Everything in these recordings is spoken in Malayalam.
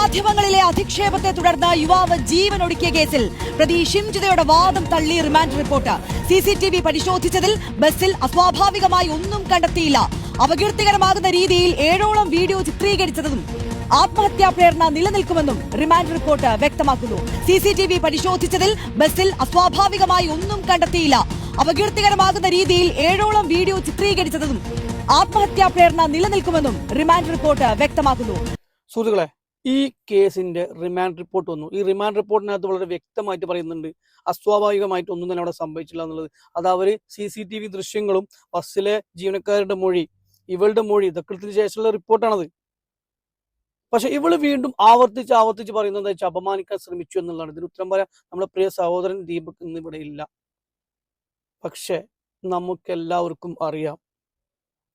മാധ്യമങ്ങളിലെ അധിക്ഷേപത്തെ തുടർന്ന് യുവാവ് ജീവനൊടുക്കിയ കേസിൽ പ്രതി ഷിംജിതയുടെ വാദം തള്ളി റിമാൻഡ് റിപ്പോർട്ട്. സിസിടിവി പരിശോധിച്ചതിൽ ബസ്സിൽ അസ്വാഭാവികമായി ഒന്നും കണ്ടെത്തിയില്ല. അപകീർത്തികരമാകുന്ന രീതിയിൽ 7ഓളം വീഡിയോ ചിത്രീകരിച്ചതും ആത്മഹത്യാ പ്രേരണ നിലനിൽക്കുമെന്നും റിമാൻഡ് റിപ്പോർട്ട് വ്യക്തമാക്കുന്നു. സിസിടിവി പരിശോധിച്ചതിൽ ബസ്സിൽ അസ്വാഭാവികമായി ഒന്നും കണ്ടെത്തിയില്ല. അപകീർത്തികരമാകുന്ന രീതിയിൽ 7ഓളം വീഡിയോ ചിത്രീകരിച്ചതും ആത്മഹത്യാ പ്രേരണ നിലനിൽക്കുമെന്നും റിമാൻഡ് റിപ്പോർട്ട് വ്യക്തമാക്കുന്നു. സുഹൃത്തുക്കളെ, ഈ കേസിന്റെ റിമാൻഡ് റിപ്പോർട്ട് വന്നു. ഈ റിമാൻഡ് റിപ്പോർട്ടിനകത്ത് വളരെ വ്യക്തമായിട്ട് പറയുന്നുണ്ട് അസ്വാഭാവികമായിട്ട് ഒന്നും തന്നെ അവിടെ സംഭവിച്ചില്ല എന്നുള്ളത്. അത് അവര് CCTV ദൃശ്യങ്ങളും ബസ്സിലെ ജീവനക്കാരുടെ മൊഴി, ഇവളുടെ മൊഴി ഇതൊക്കെ എടുത്തതിന് ശേഷമുള്ള റിപ്പോർട്ടാണത്. പക്ഷെ ഇവള് വീണ്ടും ആവർത്തിച്ച് പറയുന്നത് എന്താ വെച്ചാൽ അപമാനിക്കാൻ ശ്രമിച്ചു എന്നുള്ളതാണ്. ഇതിന് ഉത്തരം പറയാൻ നമ്മുടെ പ്രിയ സഹോദരൻ ദീപക് ഇന്ന് ഇവിടെ ഇല്ല. പക്ഷെ നമുക്കെല്ലാവർക്കും അറിയാം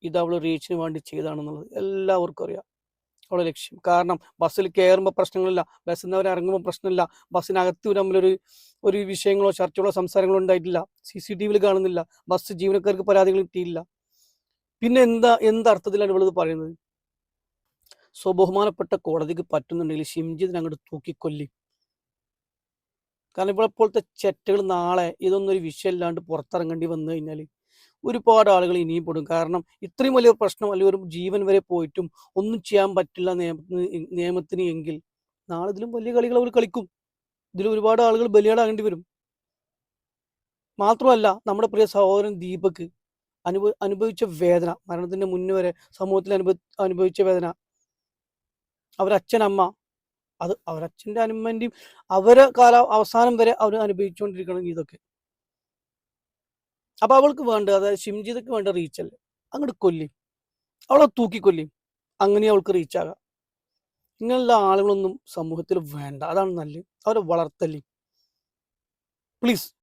ഇത് അവള് റീച്ചിന് വേണ്ടി ചെയ്താണെന്നുള്ളത്. എല്ലാവർക്കും അറിയാം അവളെ ലക്ഷ്യം. കാരണം ബസ്സിൽ കയറുമ്പോൾ പ്രശ്നങ്ങളില്ല, ബസ്സിൽ നിന്ന് അവർ ഇറങ്ങുമ്പോൾ പ്രശ്നമില്ല, ബസ്സിനകത്ത് തമ്മിലൊരു വിഷയങ്ങളോ ചർച്ചകളോ സംസാരങ്ങളോ ഉണ്ടായിട്ടില്ല, CCTV കാണുന്നില്ല, ബസ് ജീവനക്കാർക്ക് പരാതികൾ കിട്ടിയില്ല. പിന്നെ എന്തർത്ഥത്തിലാണ് ഇവളിത് പറയുന്നത്? സ്വബഹുമാനപ്പെട്ട കോടതിക്ക് പറ്റുന്നുണ്ടെങ്കിൽ ഷിംജിതിനെ അങ്ങോട്ട് തൂക്കിക്കൊല്ലി. കാരണം ഇവളെപ്പോലത്തെ ചെറ്റകൾ നാളെ ഇതൊന്നും ഒരു വിഷയമില്ലാണ്ട് പുറത്തിറങ്ങേണ്ടി വന്നു കഴിഞ്ഞാൽ ഒരുപാട് ആളുകൾ ഇനിയും പെടും. കാരണം ഇത്രയും വലിയ പ്രശ്നം അല്ലെങ്കിൽ ഒരു ജീവൻ വരെ പോയിട്ടും ഒന്നും ചെയ്യാൻ പറ്റില്ല നിയമത്തിന് എങ്കിൽ നാളെ ഇതിലും വലിയ കളികൾ അവർ കളിക്കും. ഇതിൽ ഒരുപാട് ആളുകൾ ബലിയാടാകേണ്ടി വരും. മാത്രമല്ല നമ്മുടെ പ്രിയ സഹോദരൻ ദീപക് അനുഭവിച്ച വേദന, മരണത്തിന്റെ മുന്നേ വരെ സമൂഹത്തിൽ അനുഭവിച്ച വേദന, അവരച്ഛനമ്മ, അത് അവരച്ഛൻ്റെ അനുമ്മൻ്റെയും അവരെ അവസാനം വരെ അവർ അനുഭവിച്ചുകൊണ്ടിരിക്കണം ഇതൊക്കെ. അപ്പൊ അവൾക്ക് വേണ്ട, അതായത് ഷിംജിതക്ക് വേണ്ട റീച്ചല്ലേ, അങ്ങോട്ട് കൊല്ലി, അവളെ തൂക്കിക്കൊല്ലി, അങ്ങനെ അവൾക്ക് റീച്ചാകാം. ഇങ്ങനെയുള്ള ആളുകളൊന്നും സമൂഹത്തിൽ വേണ്ട. അതാണ് നല്ലത്. അവരെ വളർത്തല്ലേ പ്ലീസ്.